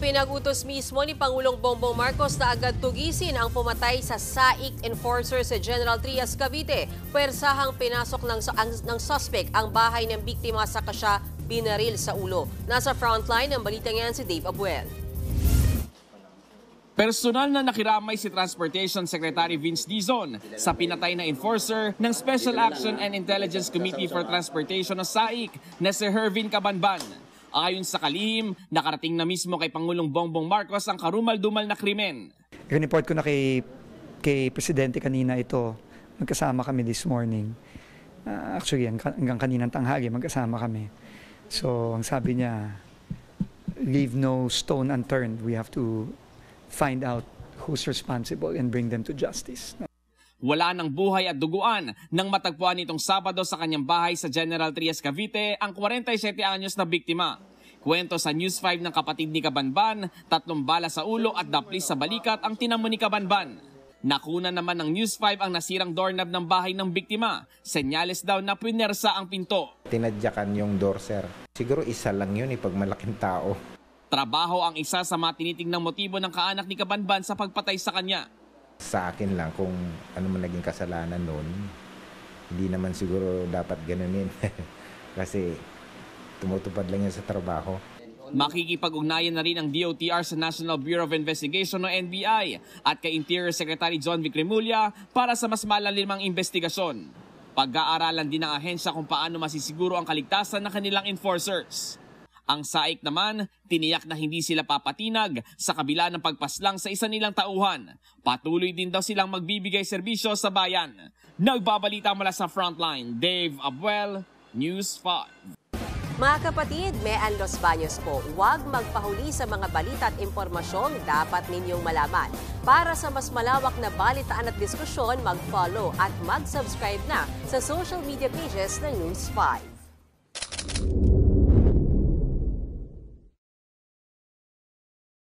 Ipinag-utos mismo ni Pangulong Bongbong Marcos na agad tugisin ang pumatay sa SAIC enforcer sa General Trias, Cavite. Pwersahang pinasok ng suspect ang bahay ng biktima saka siya binaril sa ulo. Nasa frontline ng balitang yan si Dave Abuel. Personal na nakiramay si Transportation Secretary Vince Dizon sa pinatay na enforcer ng Special Action and Intelligence Committee for Transportation o SAIC na si Hervin Cabanban. Ayon sa kalihim, nakarating na mismo kay Pangulong Bongbong Marcos ang karumal-dumal na krimen. I-report ko na kay Presidente kanina ito. Magkasama kami this morning. Actually, hanggang kaninang tanghali, magkasama kami. So, ang sabi niya, leave no stone unturned. We have to find out who's responsible and bring them to justice. Wala ng buhay at duguan nang matagpuan nitong Sabado sa kanyang bahay sa General Trias, Cavite ang 47 anyos na biktima. Kwento sa News 5 ng kapatid ni Cabanban, 3 bala sa ulo at daplis sa balikat ang tinamo ni Cabanban. Nakuna naman ng News 5 ang nasirang doorknob ng bahay ng biktima. Senyales daw na punersa ang pinto. Tinadyakan yung door, sir. Siguro isa lang yun pag malaking tao. Trabaho ang isa sa mga tinitingnang motibo ng kaanak ni Cabanban sa pagpatay sa kanya. Sa akin lang kung ano man naging kasalanan noon, hindi naman siguro dapat ganunin. Kasi tumutupad lang yan sa trabaho. Makikipag-ugnayan na rin ang DOTR sa National Bureau of Investigation o NBI at kay Interior Secretary John Vic Remulla para sa mas malalimang investigasyon. Pag-aaralan din ng ahensya kung paano masisiguro ang kaligtasan ng kanilang enforcers. Ang SAIC naman, tiniyak na hindi sila papatinag sa kabila ng pagpaslang sa isa nilang tauhan. Patuloy din daw silang magbibigay serbisyo sa bayan. Nagbabalita mula sa Frontline, Dave Abuel, News 5. Mga kapatid, Mean Los Baños po, huwag magpahuli sa mga balita at impormasyong dapat ninyong malaman. Para sa mas malawak na balitaan at diskusyon, mag-follow at mag-subscribe na sa social media pages ng News 5.